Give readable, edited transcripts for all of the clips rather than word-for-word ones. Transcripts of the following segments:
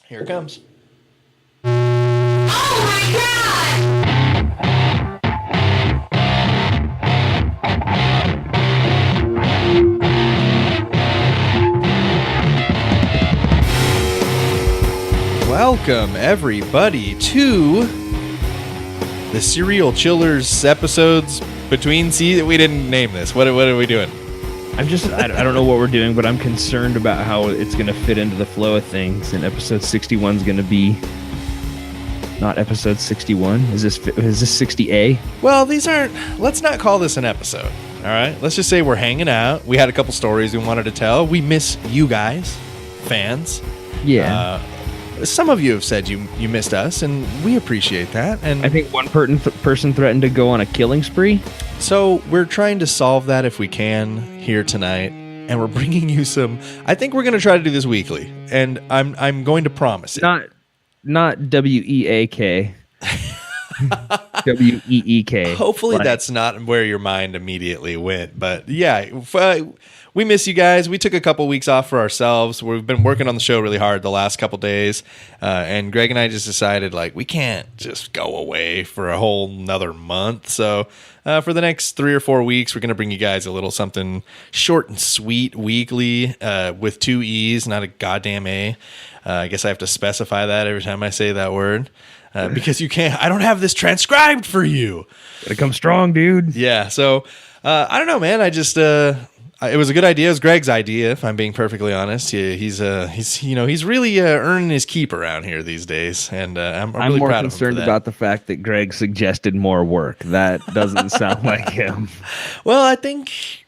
Here it comes. Oh my God! Welcome, everybody, to the Serial Chillers episodes between seasons. We didn't name this. What are we doing? I don't know what we're doing, but I'm concerned about how it's going to fit into the flow of things. And episode 61 is going to be not episode 61. Is this 60A? Well, these aren't. Let's not call this an episode. All right. Let's just say we're hanging out. We had a couple stories we wanted to tell. We miss you guys, fans. Yeah. Some of you have said you missed us, and we appreciate that. And I think one person threatened to go on a killing spree. So we're trying to solve that if we can here tonight, and we're bringing you some. I think we're going to try to do this weekly, and I'm going to promise it. Not WEAK. WEEK. Hopefully that's not where your mind immediately went, but yeah, we miss you guys. We took a couple weeks off for ourselves. We've been working on the show really hard the last couple days, and Greg and I just decided we can't just go away for a whole another month. So for the next 3 or 4 weeks, we're going to bring you guys a little something short and sweet weekly with 2 E's, not a goddamn A. I guess I have to specify that every time I say that word. Because you can't. I don't have this transcribed for you. Gotta come strong, dude. Yeah. So I don't know, man. I just it was a good idea. It was Greg's idea, if I'm being perfectly honest. He's really earning his keep around here these days, and I'm really more proud of him for concerned that. about the fact that Greg suggested more work. That doesn't sound like him. Well, I think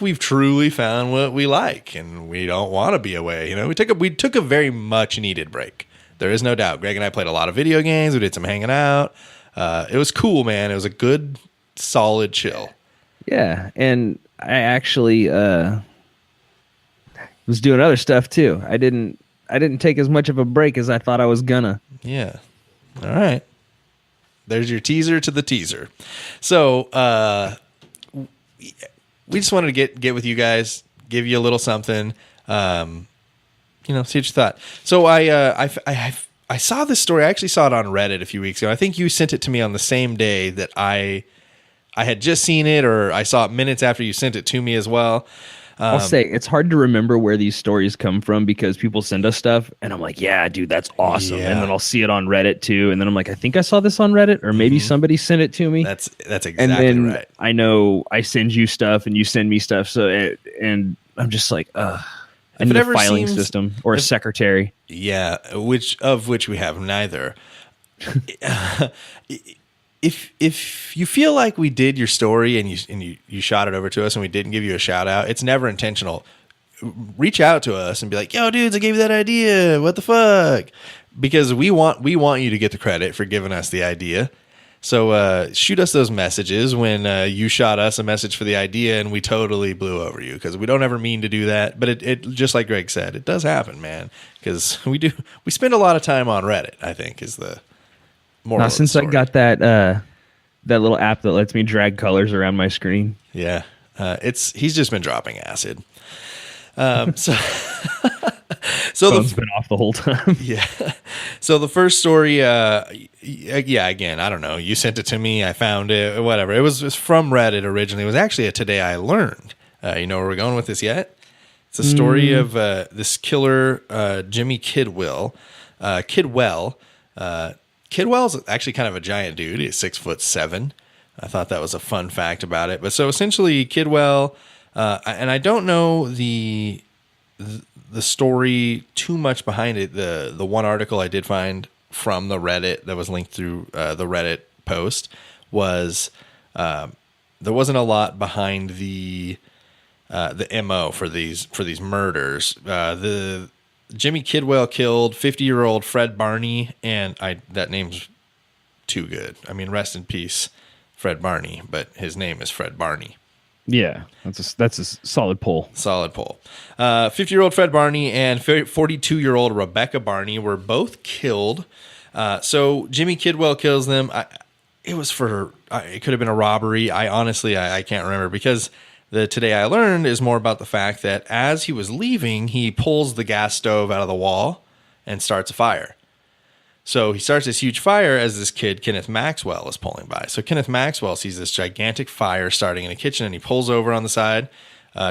we've truly found what we like, and we don't want to be away. We took a very much needed break. There is no doubt. Greg and I played a lot of video games. We did some hanging out. It was cool, man. It was a good, solid chill. Yeah, and I actually was doing other stuff too. I didn't take as much of a break as I thought I was gonna. Yeah. All right. There's your teaser to the teaser. So we just wanted to get with you guys, give you a little something. See what you thought. So I saw this story. I actually saw it on Reddit a few weeks ago. I think you sent it to me on the same day that I had just seen it, or I saw it minutes after you sent it to me as well. I'll say it's hard to remember where these stories come from because people send us stuff, and I'm like, yeah, dude, that's awesome. Yeah. And then I'll see it on Reddit too, and then I'm like, I think I saw this on Reddit, or maybe somebody sent it to me. That's exactly and then right. I know I send you stuff, and you send me stuff. So and I'm just like, I need a filing system or a secretary. Yeah, which we have neither. If you feel like we did your story and you shot it over to us and we didn't give you a shout out, it's never intentional. Reach out to us and be like, "Yo, dudes, I gave you that idea. What the fuck?" Because we want you to get the credit for giving us the idea. So shoot us those messages when you shot us a message for the idea and we totally blew over you, because we don't ever mean to do that. But it just like Greg said, it does happen, man, because we spend a lot of time on Reddit, I think, is the moral of the since story. I got that little app that lets me drag colors around my screen. Yeah, he's just been dropping acid. So Phone's been off the whole time. Yeah. So the first story, again, I don't know. You sent it to me. I found it. Whatever. It was from Reddit originally. It was actually a Today I Learned. You know where we're going with this yet? It's a story of this killer, Jimmy Kidwell. Kidwell's actually kind of a giant dude. He's 6'7". I thought that was a fun fact about it. But so essentially, Kidwell, and I don't know the story too much behind it. The one article I did find from the Reddit that was linked through the Reddit post was there wasn't a lot behind the MO for these murders. The Jimmy Kidwell killed 50-year-old Fred Barney, and that name's too good. I mean, rest in peace, Fred Barney, but his name is Fred Barney. Yeah, that's a solid pull. Solid pull. 50-year-old Fred Barney and 42-year-old Rebecca Barney were both killed. So Jimmy Kidwell kills them. It could have been a robbery. I can't remember, because the Today I Learned is more about the fact that as he was leaving, he pulls the gas stove out of the wall and starts a fire. So he starts this huge fire as this kid, Kenneth Maxwell, is pulling by. So Kenneth Maxwell sees this gigantic fire starting in a kitchen, and he pulls over on the side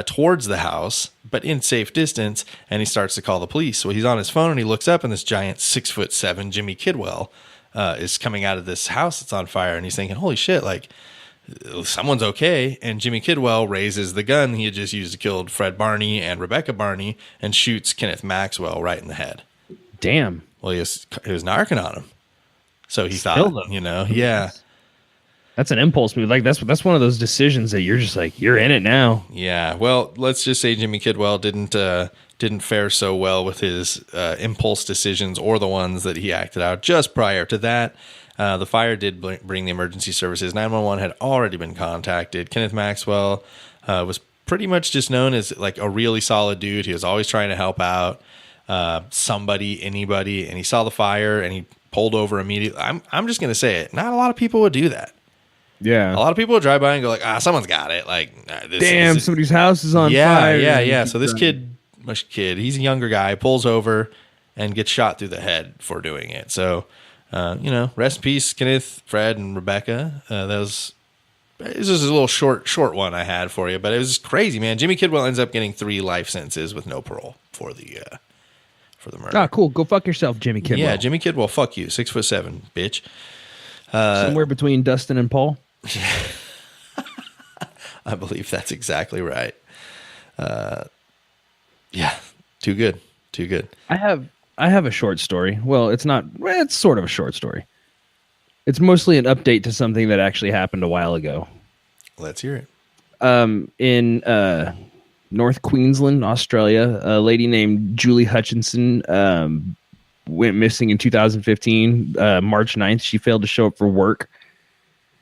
towards the house, but in safe distance, and he starts to call the police. So he's on his phone, and he looks up, and this giant 6'7" Jimmy Kidwell is coming out of this house that's on fire, and he's thinking, holy shit, like, someone's okay. And Jimmy Kidwell raises the gun he had just used to kill Fred Barney and Rebecca Barney and shoots Kenneth Maxwell right in the head. Damn. Well, he was narking on him. So he Still, thought, yeah. That's an impulse move. Like that's one of those decisions that you're just like, you're in it now. Yeah. Well, let's just say Jimmy Kidwell didn't fare so well with his impulse decisions or the ones that he acted out just prior to that. The fire did bring the emergency services. 911 had already been contacted. Kenneth Maxwell was pretty much just known as like a really solid dude. He was always trying to help out anybody, and he saw the fire and he pulled over immediately. I'm just going to say it. Not a lot of people would do that. Yeah. A lot of people would drive by and go like, someone's got it. Like, somebody's house is on fire. Yeah. So this kid, he's a younger guy, pulls over and gets shot through the head for doing it. So, rest in peace, Kenneth, Fred, and Rebecca. It was just a little short one I had for you, but it was crazy, man. Jimmy Kidwell ends up getting 3 life sentences with no parole for the murder. Ah, cool. Go fuck yourself, Jimmy Kidwell. Yeah, Jimmy Kidwell, fuck you. 6'7", bitch. Somewhere between Dustin and Paul. I believe that's exactly right. Yeah, too good. I have a short story. Well, it's sort of a short story. It's mostly an update to something that actually happened a while ago. Let's hear it. In North Queensland, Australia, a lady named Julie Hutchinson went missing in 2015. March 9th, she failed to show up for work.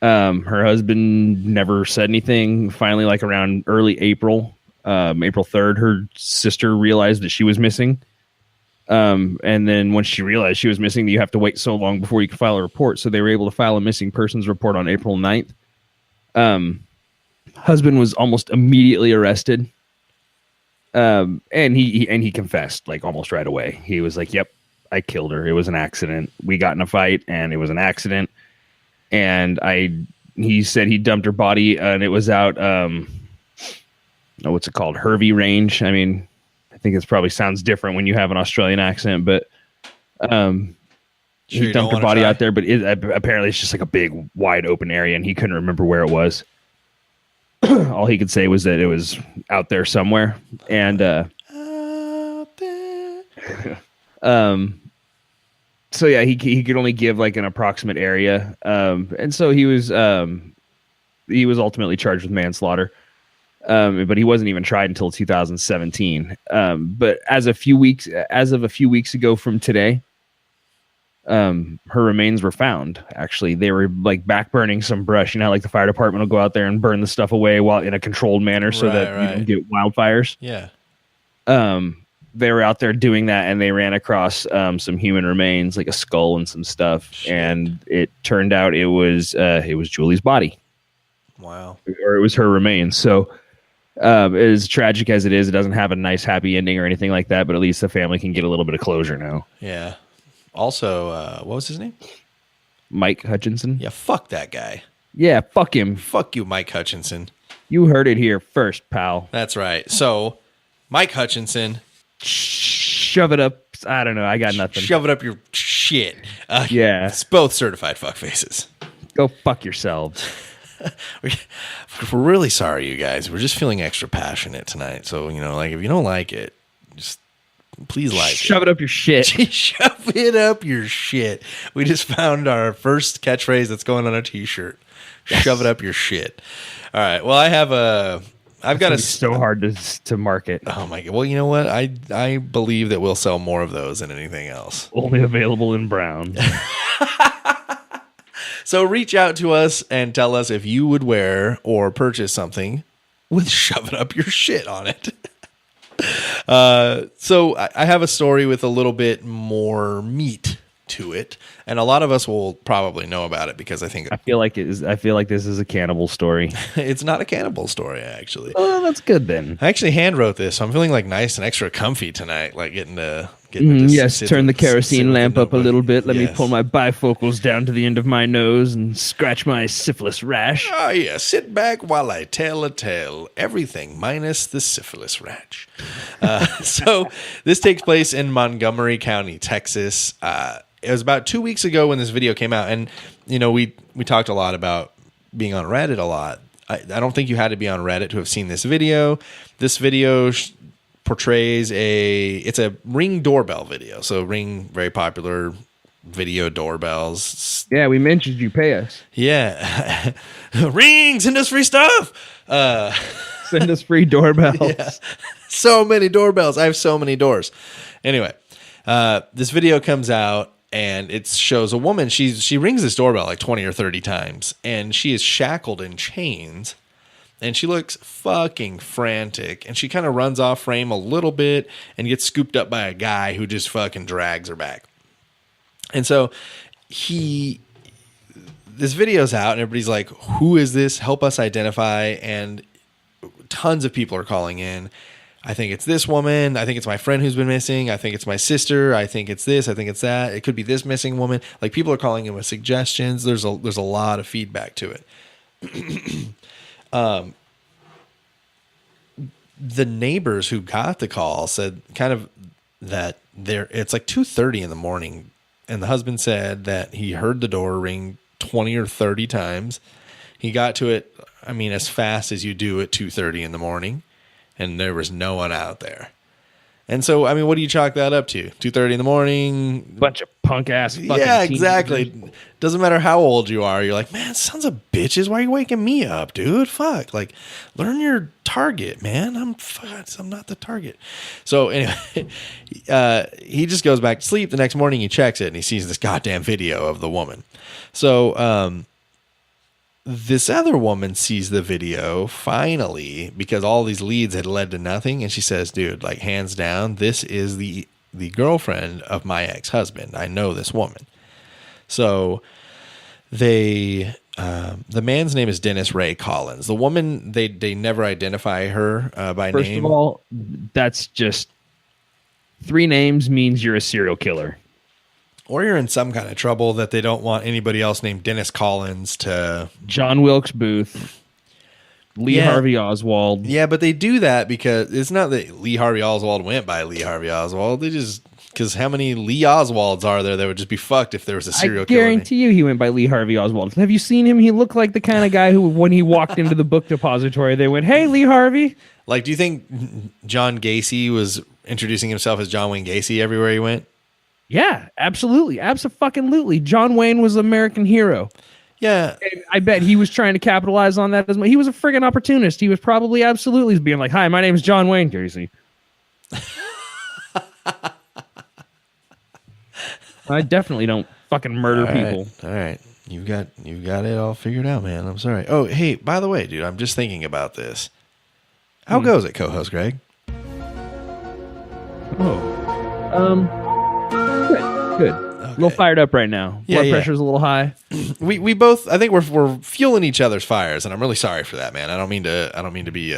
Her husband never said anything. Finally, like around early April 3rd, her sister realized that she was missing. And then once she realized she was missing, you have to wait so long before you can file a report. So they were able to file a missing persons report on April 9th. Husband was almost immediately arrested. And he confessed like almost right away. He was like, yep, I killed her. It was an accident. We got in a fight and it was an accident. And he said he dumped her body and it was out, what's it called? Hervey Range. I mean, I think it probably sounds different when you have an Australian accent, but he dumped her body out there, but apparently it's just like a big wide open area and he couldn't remember where it was. All he could say was that it was out there somewhere. And out there. So yeah, he could only give like an approximate area. And so he was ultimately charged with manslaughter. But he wasn't even tried until 2017. But as of a few weeks ago from today, her remains were found. Actually, they were like back burning some brush. You know, like the fire department will go out there and burn the stuff away while in a controlled manner so that you don't get wildfires. Yeah. They were out there doing that, and they ran across some human remains, like a skull and some stuff. Shit. And it turned out it was Julie's body. Wow. Or it was her remains. So as tragic as it is, it doesn't have a nice, happy ending or anything like that. But at least the family can get a little bit of closure now. Yeah. Also, what was his name? Mike Hutchinson. Yeah, fuck that guy. Yeah, fuck him. Fuck you, Mike Hutchinson. You heard it here first, pal. That's right. So, Mike Hutchinson. Shove it up. I don't know. I got nothing. Shove it up your shit. Yeah. It's both certified fuck faces. Go fuck yourselves. We're really sorry, you guys. We're just feeling extra passionate tonight. So, like if you don't like it, just please shove it up your shit. Shove it up your shit. We just found our first catchphrase that's going on a t-shirt. Yes. Shove it up your shit. All right. Well, I've got so hard to market. Oh my God. Well, you know what? I believe that we'll sell more of those than anything else. Only available in brown. So reach out to us and tell us if you would wear or purchase something with shove it up your shit on it. So I have a story with a little bit more meat to it, and a lot of us will probably know about it because I feel like this is a cannibal story. It's not a cannibal story, actually. Oh, that's good then. I actually hand wrote this, so I'm feeling like nice and extra comfy tonight, like getting to getting it to Yes, sit turn the with- sit kerosene with the lamp up a notebook. little bit. Let me Yes. pull my bifocals down to the end of my nose and scratch my syphilis rash. Oh, yeah. Sit back while I tell a tale. Everything minus the syphilis rash. So this takes place in Montgomery County, Texas. It was about 2 weeks ago when this video came out. And, you know, we talked a lot about being on Reddit a lot. I don't think you had to be on Reddit to have seen this video. This video portrays it's a Ring doorbell video. So Ring, very popular video doorbells. Yeah, we mentioned you pay us. Yeah. Ring, send us free stuff. Send us free doorbells. Yeah. So many doorbells. I have so many doors. Anyway, this video comes out and it shows a woman. She rings this doorbell like 20 or 30 times and she is shackled in chains. And she looks fucking frantic. And she kind of runs off frame a little bit and gets scooped up by a guy who just fucking drags her back. And so this video's out and everybody's like, who is this? Help us identify. And tons of people are calling in. I think it's this woman. I think it's my friend who's been missing. I think it's my sister. I think it's this. I think it's that. It could be this missing woman. Like, people are calling in with suggestions. There's a lot of feedback to it. The neighbors who got the call said kind of that it's like 2:30 in the morning. And the husband said that he heard the door ring 20 or 30 times. He got to it, I mean, as fast as you do at 2:30 in the morning. And there was no one out there. And so, I mean, what do you chalk that up to? 2:30 in the morning? Bunch of punk ass fucking Yeah, teenagers. exactly. Doesn't matter how old you are. You're like, man, sons of bitches, why are you waking me up, dude? Fuck. Like, learn your target, man. I'm not the target. So anyway, he just goes back to sleep. The next morning he checks it and he sees this goddamn video of the woman. So this other woman sees the video finally because all these leads had led to nothing. And she says, dude, like, hands down, this is the girlfriend of my ex-husband. I know this woman. So the man's name is Dennis Ray Collins. The woman, they never identify her by First name. of all, that's just 3 names means you're a serial killer. Or you're in some kind of trouble that they don't want anybody else named Dennis Collins to... John Wilkes Booth, Lee Yeah. Harvey Oswald. Yeah, but they do that because it's not that Lee Harvey Oswald went by Lee Harvey Oswald. They just... Because how many Lee Oswalds are there that would just be fucked if there was a serial I killer? guarantee you he went by Lee Harvey Oswald. Have you seen him? He looked like the kind of guy who, when he walked into the book depository, they went, hey, Lee Harvey. Like, do you think John Gacy was introducing himself as John Wayne Gacy everywhere he went? Yeah, absolutely. Abso-fucking-lutely. John Wayne was an American hero. Yeah. And I bet he was trying to capitalize on that as well. He was a friggin' opportunist. He was probably absolutely being like, hi, my name is John Wayne Gacy. I definitely don't fucking murder people. All right. You got it all figured out, man. I'm sorry. Oh, hey, by the way, dude, I'm just thinking about this. How goes it, co-host Greg? Good. A little fired up right now. Yeah, Blood yeah. pressure's a little high. We both, I think we're fueling each other's fires, and I'm really sorry for that, man. I don't mean to be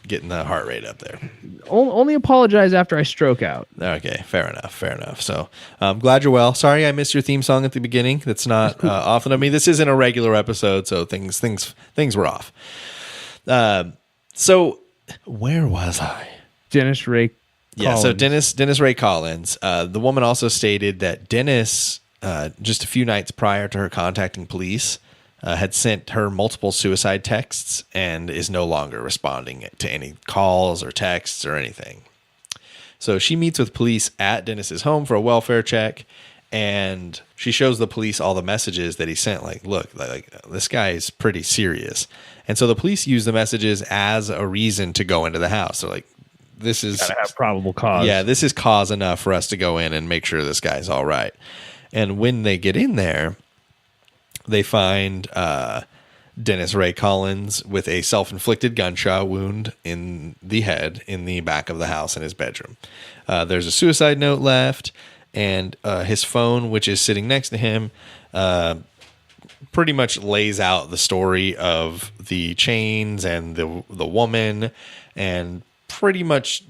getting the heart rate up there. Only apologize after I stroke out. Okay, fair enough. So I'm glad you're well. Sorry I missed your theme song at the beginning. That's not often of me. This isn't a regular episode, so things were off. So where was I? Dennis Ray Yeah, so Collins. Dennis Ray Collins. The woman also stated that Dennis, just a few nights prior to her contacting police, had sent her multiple suicide texts and is no longer responding to any calls or texts or anything. So she meets with police at Dennis's home for a welfare check, and she shows the police all the messages that he sent. Like, look, like this guy is pretty serious. And so the police use the messages as a reason to go into the house. They're like, this is Gotta have probable cause. yeah, this is cause enough for us to go in and make sure this guy's all right. And when they get in there, they find Dennis Ray Collins with a self-inflicted gunshot wound in the head in the back of the house in his bedroom. There's a suicide note left, and his phone, which is sitting next to him, pretty much lays out the story of the chains and the woman, and pretty much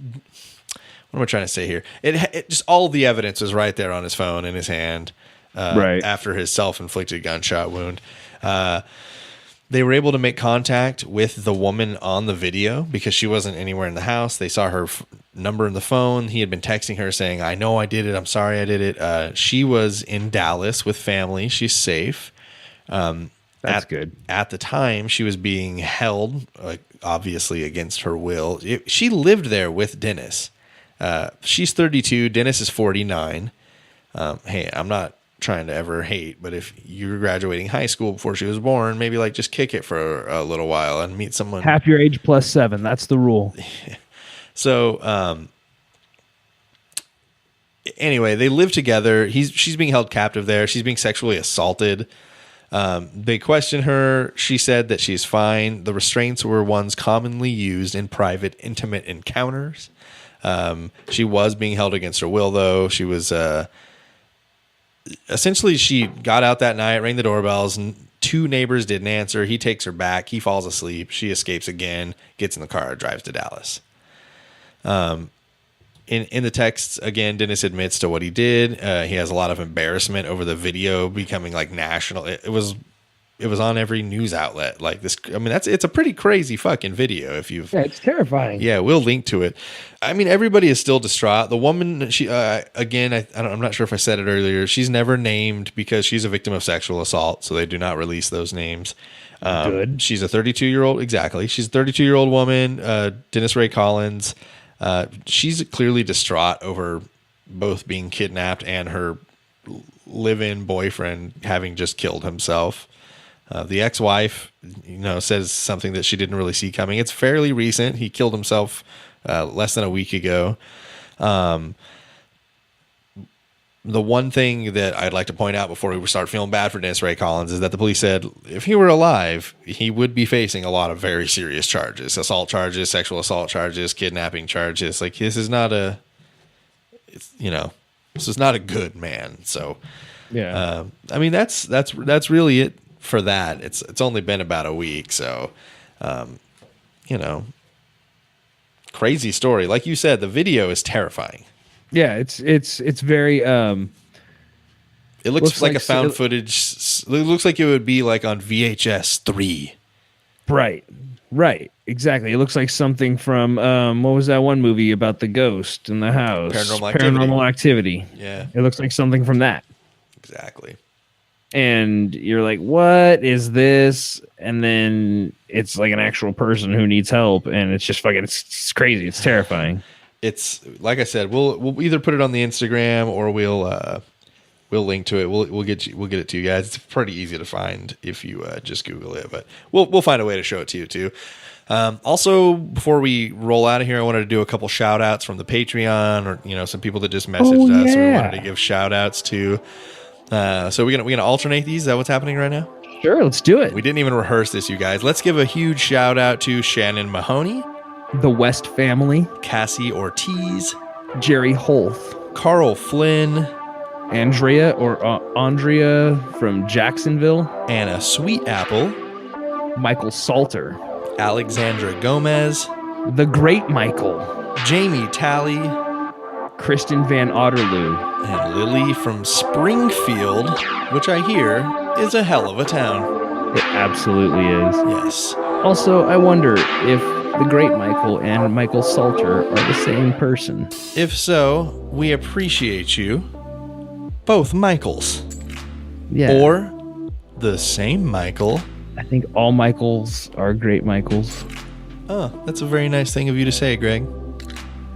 what am I trying to say here? It just all the evidence was right there on his phone in his hand, Right. after his self-inflicted gunshot wound. They were able to make contact with the woman on the video because she wasn't anywhere in the house. They saw her number in the phone. He had been texting her saying, I know I did it. I'm sorry I did it. She was in Dallas with family. She's safe. That's good. At the time, she was being held, obviously against her will. She lived there with Dennis. She's 32. Dennis is 49. Hey, I'm not trying to ever hate, but if you're graduating high school before she was born, maybe like just kick it for a little while and meet someone. Half your age plus 7. That's the rule. So, anyway, they live together. She's being held captive there. She's being sexually assaulted. They question her. She said that she's fine. The restraints were ones commonly used in private, intimate encounters. She was being held against her will, though. She was, essentially, she got out that night, rang the doorbells, and 2 neighbors didn't answer. He takes her back. He falls asleep. She escapes again, gets in the car, drives to Dallas. In the texts, again, Dennis admits to what he did. He has a lot of embarrassment over the video becoming like national. It was on every news outlet like this. I mean, it's a pretty crazy fucking video. Yeah, it's terrifying. Yeah, we'll link to it. I mean, everybody is still distraught. The woman, she again, I'm not sure if I said it earlier. She's never named because she's a victim of sexual assault, so they do not release those names. Good. She's a 32-year-old. Exactly. She's a 32-year-old woman. Dennis Ray Collins. She's clearly distraught over both being kidnapped and her live-in boyfriend having just killed himself. The ex-wife, says something that she didn't really see coming. It's fairly recent. He killed himself less than a week ago. The one thing that I'd like to point out before we start feeling bad for Dennis Ray Collins is that the police said if he were alive, he would be facing a lot of very serious charges: assault charges, sexual assault charges, kidnapping charges. Like, this is not a good man. So, Yeah. I mean, that's really it for that. It's only been about a week, so crazy story. Like you said, the video is terrifying. Yeah, it's very It looks like a found footage. It looks like it would be like on VHS 3. Right, exactly. It looks like something from what was that one movie about the ghost in the house? Paranormal Activity. Yeah, it looks like something from that. Exactly. And you're like, what is this? And then it's like an actual person who needs help, and it's just fucking it's crazy. It's terrifying. It's like I said, we'll either put it on the Instagram or we'll link to it. We'll get it to you guys. It's pretty easy to find if you just Google it, but we'll find a way to show it to you too. Also, before we roll out of here, I wanted to do a couple shout outs from the Patreon, or some people that just messaged us. We wanted to give shout outs to. So we're gonna alternate these. Is that what's happening right now? Sure, let's do it. We didn't even rehearse this, you guys. Let's give a huge shout out to Shannon Mahoney, the West family, Cassie Ortiz, Jerry Holth, Carl Flynn, Andrea from Jacksonville, Anna Sweetapple, Michael Salter, Alexandra Gomez, the Great Michael, Jamie Talley, Kristen Van Otterloo, and Lily from Springfield, which I hear is a hell of a town. It absolutely is. Yes. Also, I wonder if the Great Michael and Michael Salter are the same person. If so, we appreciate you, both Michaels. Yeah. Or the same Michael. I think all Michaels are Great Michaels. Oh, that's a very nice thing of you to say, Greg.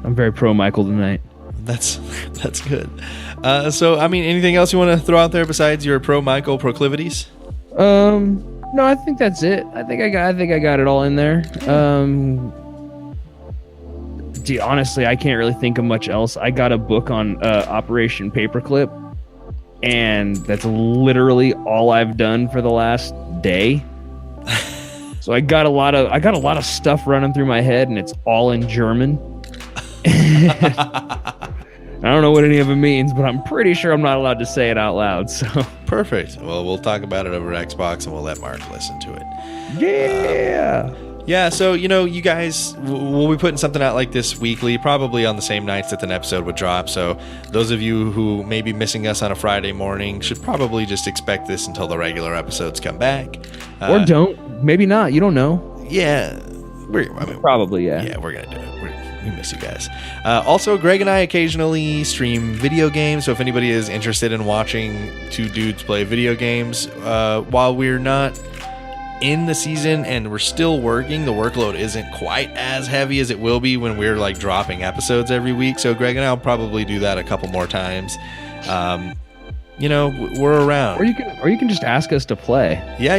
I'm very pro Michael tonight. That's good. So, I mean, anything else you want to throw out there besides your pro Michael proclivities? No, I think that's it. I think I got it all in there. Dude, honestly, I can't really think of much else. I got a book on Operation Paperclip, and that's literally all I've done for the last day. So I got a lot of stuff running through my head, and it's all in German. I don't know what any of it means, but I'm pretty sure I'm not allowed to say it out loud. So perfect. Well, we'll talk about it over Xbox, and we'll let Mark listen to it. Yeah. Yeah, so, you guys, we'll be putting something out like this weekly, probably on the same nights that an episode would drop. So those of you who may be missing us on a Friday morning should probably just expect this until the regular episodes come back. Or don't. Maybe not. You don't know. Yeah. Probably, yeah. Yeah, we're going to do it. We miss you guys. Also, Greg and I occasionally stream video games. So if anybody is interested in watching two dudes play video games, while we're not in the season and we're still working, the workload isn't quite as heavy as it will be when we're like dropping episodes every week. So Greg and I'll probably do that a couple more times. We're around. Or you can just ask us to play. Yeah.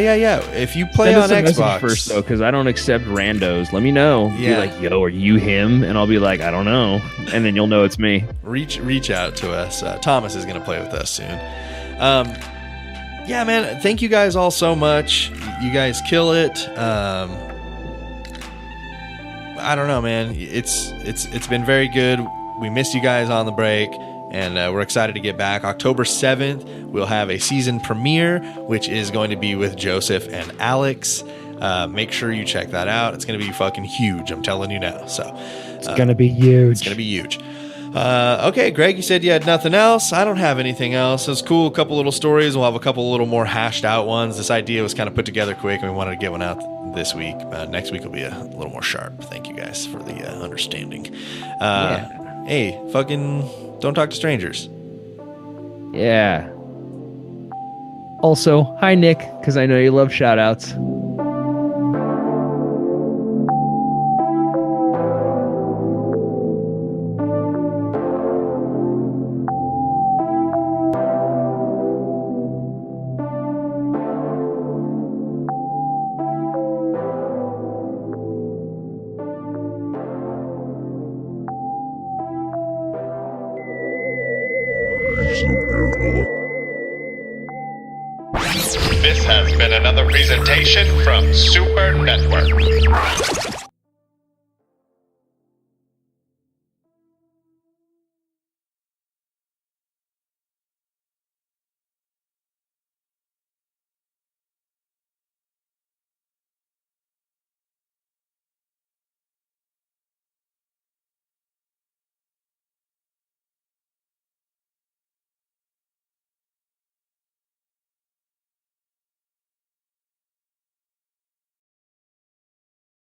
If you play on Xbox first, though, because I don't accept randos. Let me know. Yeah. Be like, yo, are you him? And I'll be like, I don't know. And then you'll know it's me. Reach out to us. Thomas is going to play with us soon. Yeah, man. Thank you guys all so much. You guys kill it. I don't know, man. It's been very good. We missed you guys on the break, and we're excited to get back. October 7th, we'll have a season premiere, which is going to be with Joseph and Alex. Make sure you check that out. It's going to be fucking huge. I'm telling you now. So it's going to be huge. It's going to be huge. Okay, Greg, you said you had nothing else. I don't have anything else. It was cool. A couple little stories. We'll have a couple little more hashed out ones. This idea was kind of put together quick, and we wanted to get one out this week. Next week will be a little more sharp. Thank you guys for the understanding. Hey, fucking don't talk to strangers. Yeah. Also, hi, Nick, because I know you love shout-outs. This has been another presentation from Super Network.